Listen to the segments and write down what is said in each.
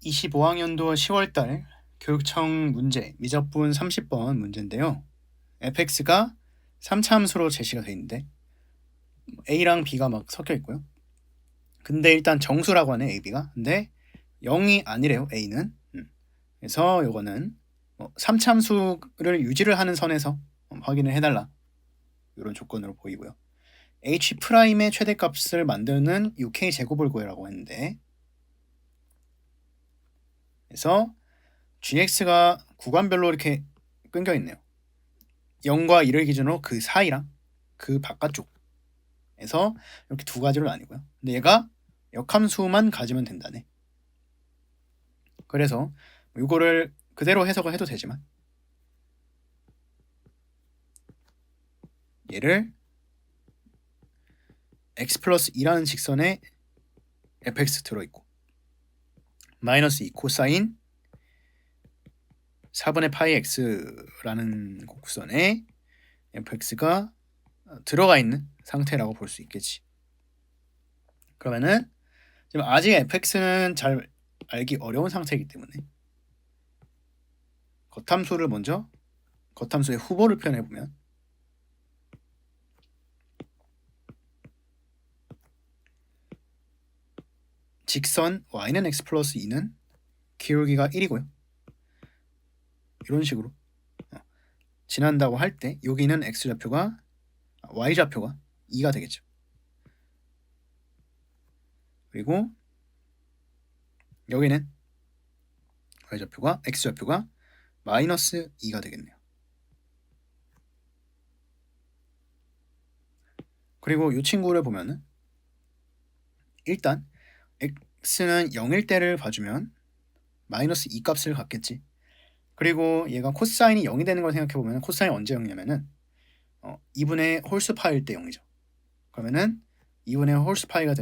25학년도 10월달 교육청 문제 미적분 30번 문제인데요. fx가 3차 함수로 제시가 되어 있는데 a랑 b가 막 섞여 있고요. 근데 일단 정수라고 하네 ab가. 근데 0이 아니래요 a는. 그래서 요거는 3차 함수를 유지를 하는 선에서 확인을 해달라. 이런 조건으로 보이고요. h'의 최대값을 만드는 k 제곱을 구해라고 했는데, 그래서 gx가 구간별로 이렇게 끊겨 있네요. 0과 1을 기준으로 그 사이랑 그 바깥쪽에서 이렇게 두 가지로 나뉘고요. 근데 얘가 역함수만 가지면 된다네. 그래서 이거를 그대로 해석을 해도 되지만 얘를 x 플러스 2라는 직선에 fx 들어있고 마이너스 2 코사인 4분의 파이 x라는 곡선에 fx가 들어가 있는 상태라고 볼 수 있겠지. 그러면은 지금 아직 fx는 잘 알기 어려운 상태이기 때문에 겉함수를 먼저 겉함수의 후보를 표현해보면 직선 y는 x 플러스 2는 기울기가 1이고요. 이런 식으로 지난다고 할 때 여기는 x좌표가 y좌표가 2가 되겠죠. 그리고 여기는 y좌표가 x좌표가 마이너스 2가 되겠네요. 그리고 이 친구를 보면은 일단 x는 0일 때를 봐주면 마이너스 2 값을 갖겠지. 그리고 얘가 코사인이 0이 되는 걸 생각해보면 코사인이 언제 0이냐면은 2분의 홀수파일 때 0이죠. 그러면은 2분의 홀수파이가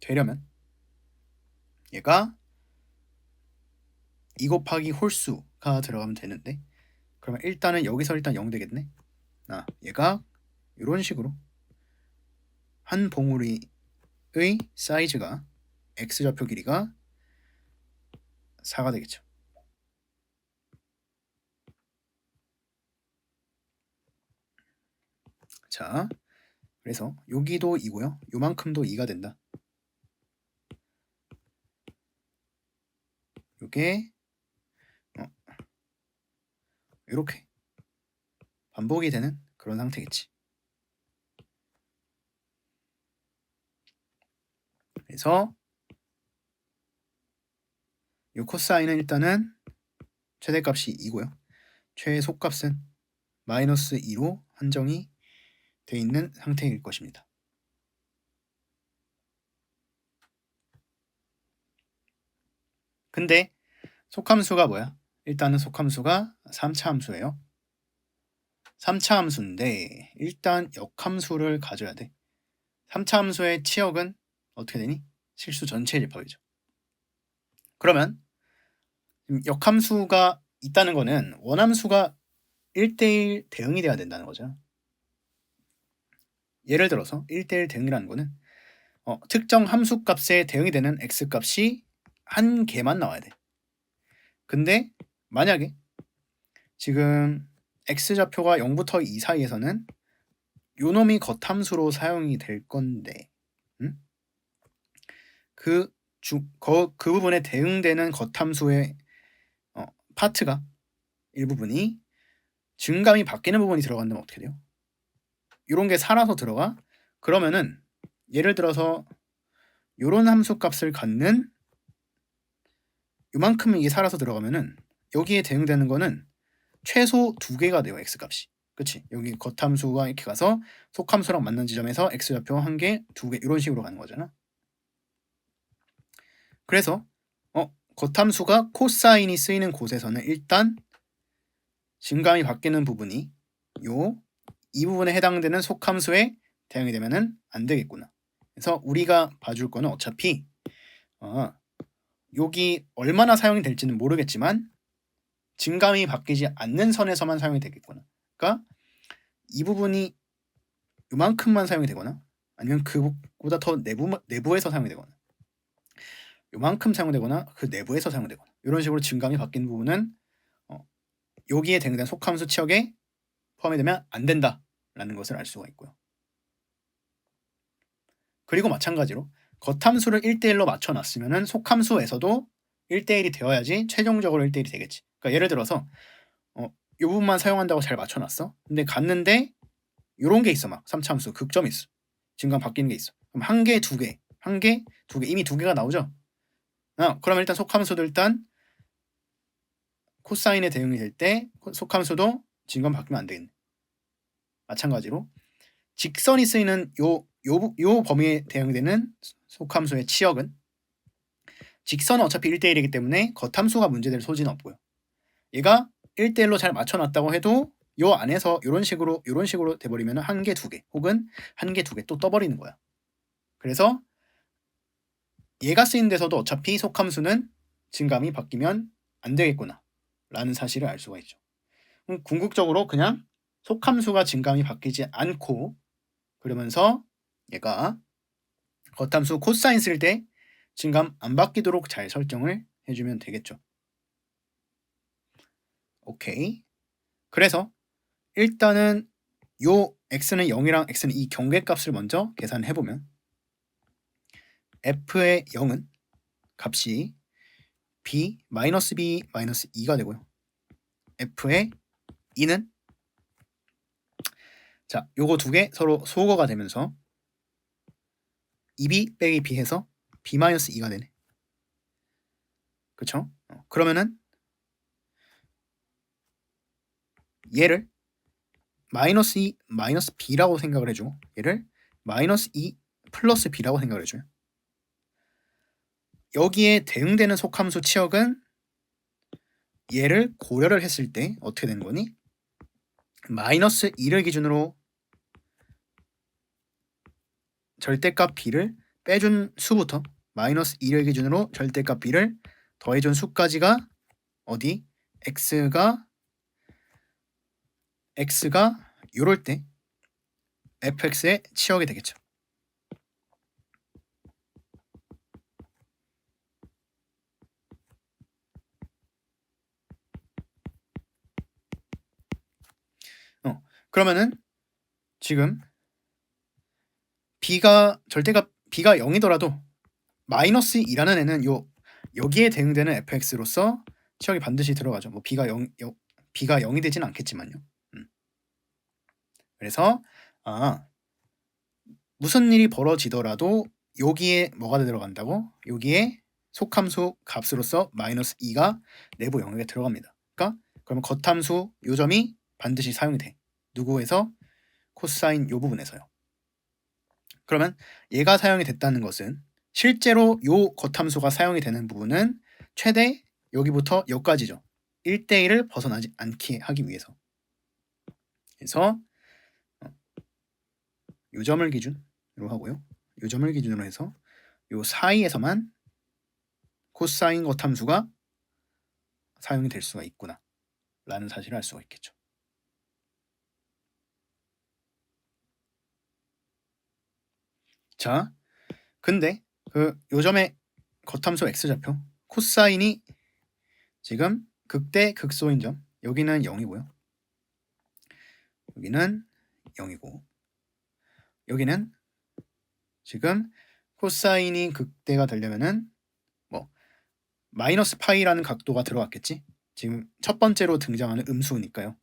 되려면 얘가 2 곱하기 홀수가 들어가면 되는데, 그러면 일단은 여기서 일단 0 되겠네. 얘가 이런 식으로 한 봉우리의 사이즈가 x좌표 길이가 4가 되겠죠. 자, 그래서 여기도 2고요. 요만큼도 2가 된다. 요게 이렇게 반복이 되는 그런 상태겠지. 그래서 이 코사인은 일단은 최대값이 2고요. 최소값은 마이너스 2로 한정이 돼 있는 상태일 것입니다. 근데 속함수가 뭐야? 일단은 속함수가 3차 함수예요. 3차 함수인데 일단 역함수를 가져야 돼. 3차 함수의 치역은 어떻게 되니? 실수 전체 집합이죠. 그러면 역함수가 있다는 거는 원함수가 1대1 대응이 돼야 된다는 거죠. 예를 들어서 1대1 대응이라는 거는 특정 함수값에 대응이 되는 x값이 한 개만 나와야 돼. 근데 만약에 지금 x좌표가 0부터 2 사이에서는 요놈이 겉함수로 사용이 될 건데 그 부분에 대응되는 겉함수의 파트가 일부분이 증감이 바뀌는 부분이 들어간다면 어떻게 돼요? 이런 게 살아서 들어가? 그러면은 예를 들어서 요런 함수 값을 갖는 요만큼 이게 살아서 들어가면은 여기에 대응되는 거는 최소 2개가 돼요. x값이. 그치? 여기 겉함수가 이렇게 가서 속함수랑 맞는 지점에서 x좌표 1개, 2개 이런 식으로 가는 거잖아. 그래서 겉함수가 코사인이 쓰이는 곳에서는 일단 증감이 바뀌는 부분이 이 부분에 해당되는 속함수에 대응이 되면은 안 되겠구나. 그래서 우리가 봐줄 거는 어차피 여기 얼마나 사용이 될지는 모르겠지만 증감이 바뀌지 않는 선에서만 사용이 되겠구나. 그러니까 이 부분이 이만큼만 사용이 되거나 아니면 그보다 더 내부에서 사용이 되거나 요만큼 사용되거나 그 내부에서 사용되거나 이런 식으로 증감이 바뀐 부분은 여기에 대응된 속함수 치역에 포함이 되면 안 된다라는 것을 알 수가 있고요. 그리고 마찬가지로 겉함수를 1대1로 맞춰놨으면 속함수에서도 1대1이 되어야지 최종적으로 1대1이 되겠지. 그러니까 예를 들어서 이 부분만 사용한다고 잘 맞춰놨어. 근데 갔는데 요런 게 있어. 막 3차함수 극점이 있어. 증감 바뀌는 게 있어. 그럼 한 개, 두 개, 한 개, 두 개, 이미 두 개가 나오죠. 그러면 일단 속함수도 일단 코사인에 대응이 될 때 속함수도 증감 바뀌면 안 되겠네. 마찬가지로 직선이 쓰이는 요 범위에 대응되는 속함수의 치역은 직선은 어차피 1대1이기 때문에 겉함수가 문제될 소지는 없고요. 얘가 1대1로 잘 맞춰놨다고 해도 요 안에서 요런 식으로 돼버리면 한 개, 두 개 혹은 한 개, 두 개 또 떠버리는 거야. 그래서 얘가 쓰인 데서도 어차피 속함수는 증감이 바뀌면 안 되겠구나 라는 사실을 알 수가 있죠. 궁극적으로 그냥 속함수가 증감이 바뀌지 않고 그러면서 얘가 겉함수 코사인 쓸 때 증감 안 바뀌도록 잘 설정을 해주면 되겠죠. 오케이. 그래서 일단은 요 x는 0이랑 x는 이 경계값을 먼저 계산해보면 f의 0은 값이 b, -b, -2가 되고요. f의 2는 자, 요거 두 개 서로 소거가 되면서 2b 빼기 b 해서 b-2가 되네. 그쵸? 그러면은 얘를 -2 -b라고 생각을 해주고 얘를 -2 플러스 b라고 생각을 해줘요. 여기에 대응되는 속함수 치역은 얘를 고려를 했을 때 어떻게 되는 거니? -2를 기준으로 절대값 b를 빼준 수부터 -2를 기준으로 절대값 b를 더해준 수까지가 어디? x가 요럴 때 fx의 치역이 되겠죠. 그러면은 지금 절대값 b가 0이더라도 -2라는 애는 여기에 대응되는 fx로서 치역이 반드시 들어가죠. 뭐 b가 0이 되진 않겠지만요. 그래서 무슨 일이 벌어지더라도 여기에 뭐가 들어간다고? 여기에 속함수 값으로서 -2가 내부 영역에 들어갑니다. 그러니까 그러면 겉함수 요 점이 반드시 사용이 돼. 누구에서? 코사인 요 부분에서요. 그러면 얘가 사용이 됐다는 것은 실제로 요 겉함수가 사용이 되는 부분은 최대 여기부터 여기까지죠. 1대1을 벗어나지 않게 하기 위해서. 그래서 요 점을 기준으로 하고요. 요 점을 기준으로 해서 요 사이에서만 코사인 겉함수가 사용이 될 수가 있구나 라는 사실을 알 수가 있겠죠. 자, 근데 그 요점의 겉함수 x좌표 코사인이 지금 극대 극소인 점 여기는 0이고요. 여기는 0이고 여기는 지금 코사인이 극대가 되려면은 뭐 마이너스 파이라는 각도가 들어갔겠지. 지금 첫 번째로 등장하는 음수니까요.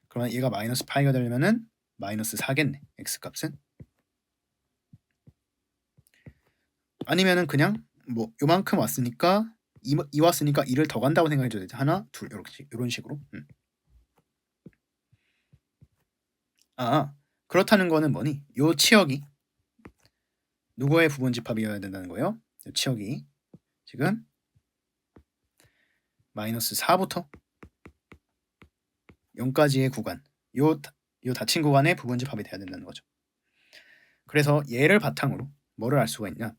그러면 얘가 마이너스 파이가 되려면은 마이너스 4겠네. x값은. 아니면은 그냥 뭐 요만큼 왔으니까 2 왔으니까 2를 더 간다고 생각해 줘야 되지. 하나, 둘 이렇게 이런 식으로. 그렇다는 거는 뭐니? 요 치역이 누구의 부분집합이어야 된다는 거예요? 요 치역이 지금 마이너스 4부터 0까지의 구간 요 닫힌 구간의 부분집합이 돼야 된다는 거죠. 그래서 얘를 바탕으로 뭐를 알 수가 있냐?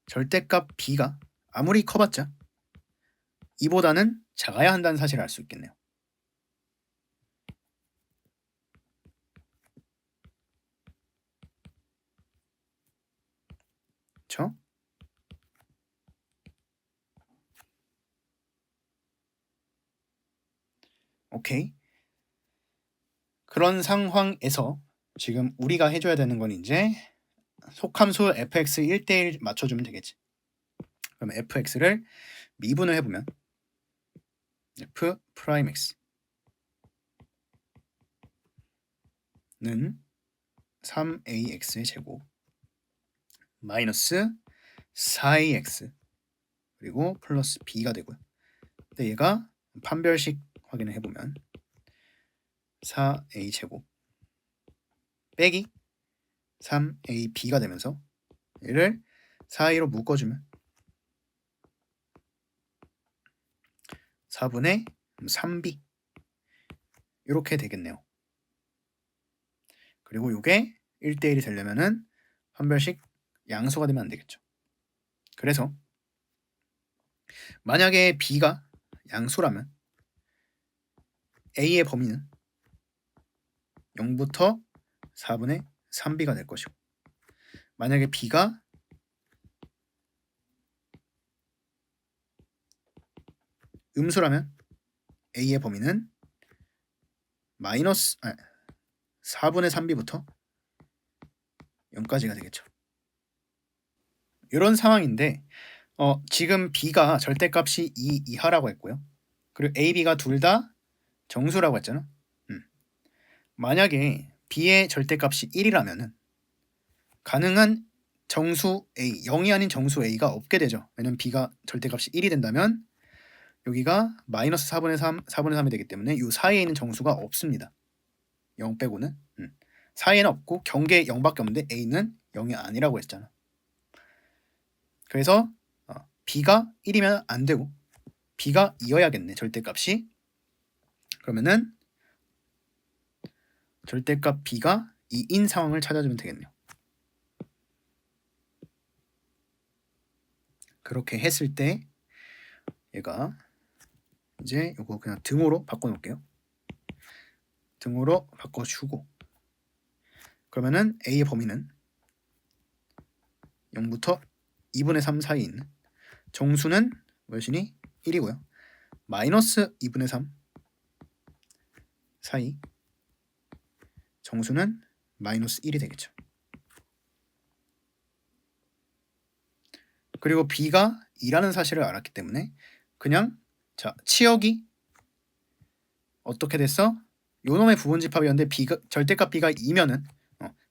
절대값 b가 아무리 커봤자 이보다는 작아야 한다는 사실을 알 수 있겠네요. 그렇죠? 오케이. 그런 상황에서 지금 우리가 해줘야 되는 건 이제 속함수 fx 1대1 맞춰주면 되겠지. 그럼 fx를 미분을 해보면 f 프라임 x는 3ax의 제곱 마이너스 4ax 그리고 플러스 b가 되고요. 근데 얘가 판별식 확인을 해보면 4a 제곱 빼기 3ab가 되면서 얘를 4a로 묶어주면 4분의 3b 이렇게 되겠네요. 그리고 이게 1대1이 되려면은 판별식 양수가 되면 안 되겠죠. 그래서 만약에 b가 양수라면 a의 범위는 0부터 4분의 3b가 될 것이고, 만약에 b가 음수라면 a의 범위는 마이너스 4분의 3b부터 0까지가 되겠죠. 이런 상황인데 지금 b가 절대값이 2 이하라고 했고요. 그리고 a, b가 둘 다 정수라고 했잖아. 만약에 b의 절대값이 1이라면은 가능한 정수 a, 0이 아닌 정수 a가 없게 되죠. 왜냐면 b가 절대값이 1이 된다면 여기가 마이너스 4분의 3이 되기 때문에 이 사이에 있는 정수가 없습니다. 0 빼고는. 사이에는 없고 경계에 0밖에 없는데 a는 0이 아니라고 했잖아. 그래서 b가 1이면 안 되고 b가 2여야겠네, 절대값이. 그러면은 절대값 b가 2인 상황을 찾아주면 되겠네요. 그렇게 했을 때 얘가 이제 이거 그냥 등호로 바꿔놓을게요. 등호로 바꿔주고, 그러면은 a의 범위는 0부터 2분의 3 사이에 있는 정수는 몇이니? 1이고요. 마이너스 2분의 3 사이 정수는 마이너스 1이 되겠죠. 그리고 b가 2라는 사실을 알았기 때문에 그냥 자 치역이 어떻게 됐어? 요놈의 부분집합이었는데 b가 절대값 b가 2면은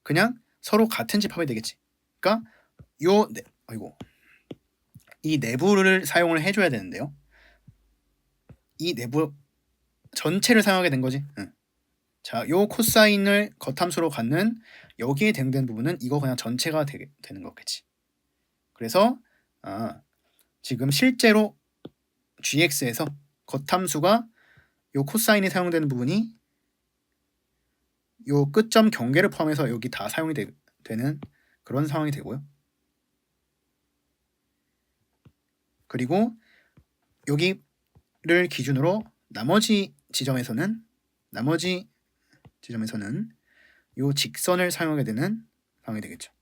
그냥 서로 같은 집합이 되겠지. 그러니까 이 내부를 사용을 해줘야 되는데요. 이 내부 전체를 사용하게 된 거지. 자, 요 코사인을 겉함수로 갖는 여기에 대응되는 부분은 이거 그냥 전체가 되는 거겠지. 그래서 지금 실제로 gx에서 겉함수가 요 코사인이 사용되는 부분이 요 끝점 경계를 포함해서 여기 다 사용이 되는 그런 상황이 되고요. 그리고 여기를 기준으로 나머지 지점에서는 요 직선을 사용하게 되는 상황이 되겠죠.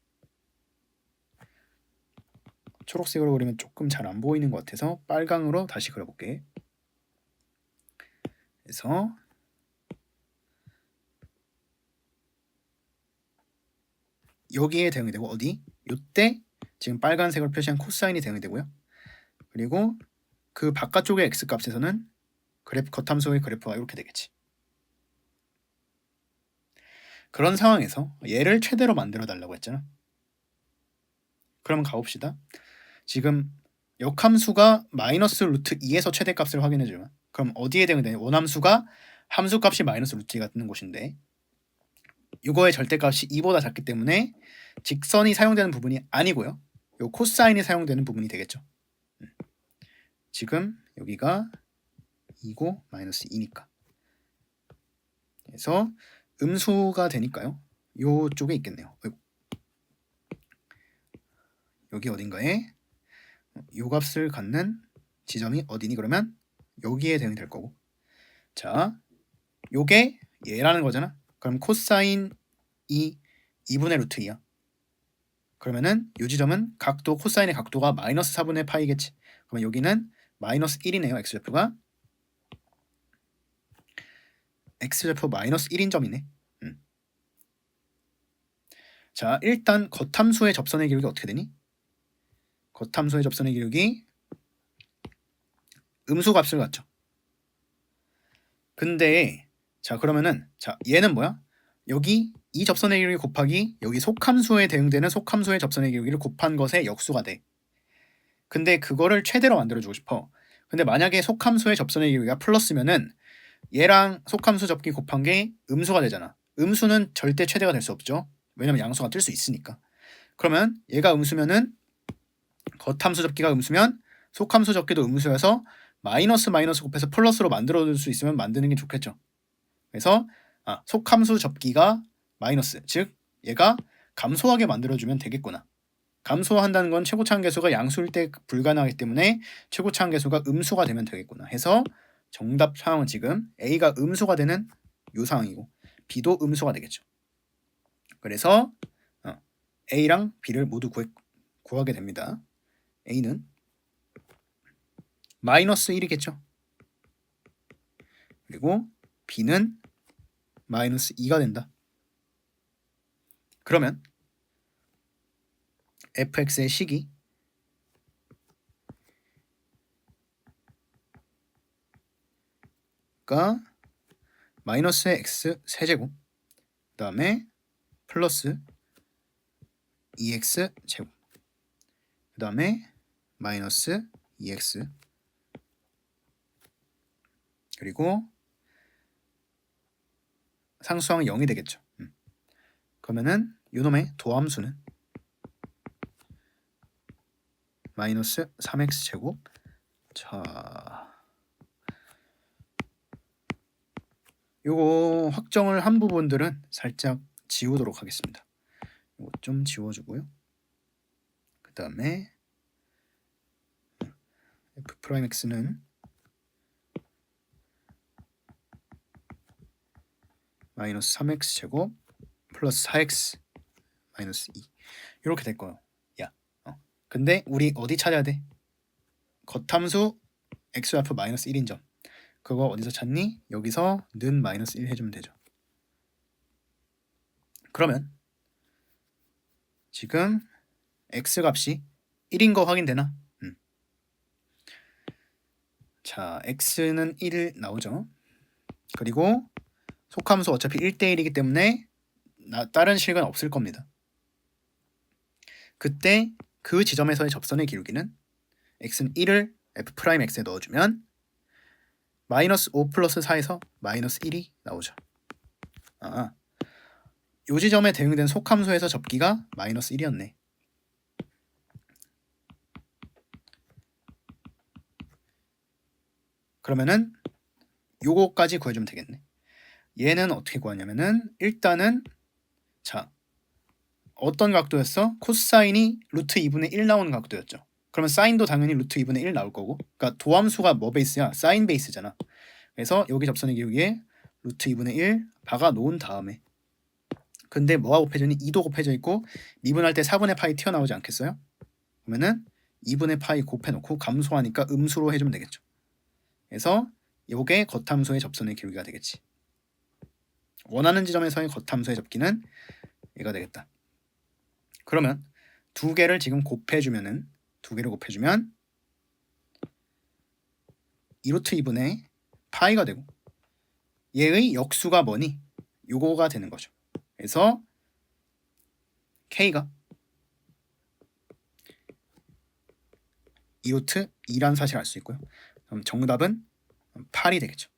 초록색으로 그리면 조금 잘 안 보이는 것 같아서 빨강으로 다시 그려볼게. 그래서 여기에 대응이 되고, 어디? 요때 지금 빨간색으로 표시한 코사인이 대응이 되고요. 그리고 그 바깥쪽의 x값에서는 겉함수의 그래프가 이렇게 되겠지. 그런 상황에서 얘를 최대로 만들어 달라고 했잖아. 그럼 가봅시다. 지금 역함수가 마이너스 루트 2에서 최대값을 확인해주면, 그럼 어디에 대응되냐? 원함수가 함수값이 마이너스 루트 2가 뜨는 곳인데 이거의 절대값이 2보다 작기 때문에 직선이 사용되는 부분이 아니고요. 요 코사인이 사용되는 부분이 되겠죠. 지금 여기가 2고 마이너스 2니까. 그래서 음수가 되니까요. 요쪽에 있겠네요. 여기 어딘가에 요 값을 갖는 지점이 어디니? 그러면 여기에 대응이 될 거고. 자, 요게 얘라는 거잖아. 그럼 코사인 2분의 루트 2야. 그러면은 요 지점은 각도, 코사인의 각도가 마이너스 4분의 파이겠지. 그러면 여기는 마이너스 1이네요. x좌표가. x좌표 마이너스 1인 점이네. 자, 일단 겉함수의 접선의 기록이 어떻게 되니? 겉함수의 접선의 기록이 음수 값을 갖죠. 근데 자, 그러면은 자, 얘는 뭐야? 여기 이 접선의 기록이 곱하기 여기 속함수에 대응되는 속함수의 접선의 기록을 곱한 것의 역수가 돼. 근데 그거를 최대로 만들어주고 싶어. 근데 만약에 속함수의 접선의 기록이 플러스면은 얘랑 속함수 접기 곱한 게 음수가 되잖아. 음수는 절대 최대가 될 수 없죠. 왜냐면 양수가 뜰 수 있으니까. 그러면 얘가 음수면은 겉함수 접기가 음수면 속함수 접기도 음수여서 마이너스 마이너스 곱해서 플러스로 만들어줄 수 있으면 만드는 게 좋겠죠. 그래서 속함수 접기가 마이너스, 즉 얘가 감소하게 만들어주면 되겠구나. 감소한다는 건 최고차항계수가 양수일 때 불가능하기 때문에 최고차항계수가 음수가 되면 되겠구나 해서 정답 상황은 지금 A가 음수가 되는 요 상황이고 B도 음수가 되겠죠. 그래서 A랑 B를 모두 구하게 됩니다. A는 마이너스 1이겠죠. 그리고 B는 마이너스 2가 된다. 그러면 fx의 식이 가 마이너스 x 세제곱 그 다음에 플러스 2x 제곱 그 다음에 마이너스 2x 그리고 상수항은 0이 되겠죠. 그러면은 요놈의 도함수는 마이너스 3x 제곱. 자, 요거 확정을 한 부분들은 살짝 지우도록 하겠습니다. 요거 좀 지워주고요. 그 다음에 f'x는 마이너스 3x 제곱 플러스 4x 마이너스 2 이렇게 될 거예요. 근데 우리 어디 찾아야 돼? 겉함수 x좌표 마이너스 1인 점. 그거 어디서 찾니? 여기서 는 마이너스 1 해주면 되죠. 그러면 지금 x 값이 1인 거 확인되나? 자, x는 1 나오죠. 그리고 속함수 어차피 1대1이기 때문에 다른 식은 없을 겁니다. 그때 그 지점에서의 접선의 기울기는 x는 1을 f'x에 넣어주면 마이너스 5 플러스 4에서 마이너스 1이 나오죠. 요 지점에 대응된 속함수에서 접기가 마이너스 1이었네. 그러면은 요거까지 구해주면 되겠네. 얘는 어떻게 구하냐면은 일단은 자, 어떤 각도였어? 코사인이 루트 2분의 1 나오는 각도였죠. 그러면 사인도 당연히 루트 2분의 1 나올 거고, 그러니까 도함수가 뭐 베이스야? 사인 베이스잖아. 그래서 여기 접선의 기울기에 루트 2분의 1 박아 놓은 다음에 근데 뭐가 곱해져 있니? 2도 곱해져 있고 미분할 때 4분의 파이 튀어나오지 않겠어요? 그러면은 2분의 파이 곱해놓고 감소하니까 음수로 해주면 되겠죠. 그래서 요게 겉함수의 접선의 기울기가 되겠지. 원하는 지점에서의 겉함수의 접기는 얘가 되겠다. 그러면 두 개를 지금 곱해주면은 두 개를 곱해주면 2루트 2분의 파이가 되고 얘의 역수가 뭐니? 요거가 되는 거죠. 그래서 k가 2루트 2란 사실을 알 수 있고요. 그럼 정답은 8이 되겠죠.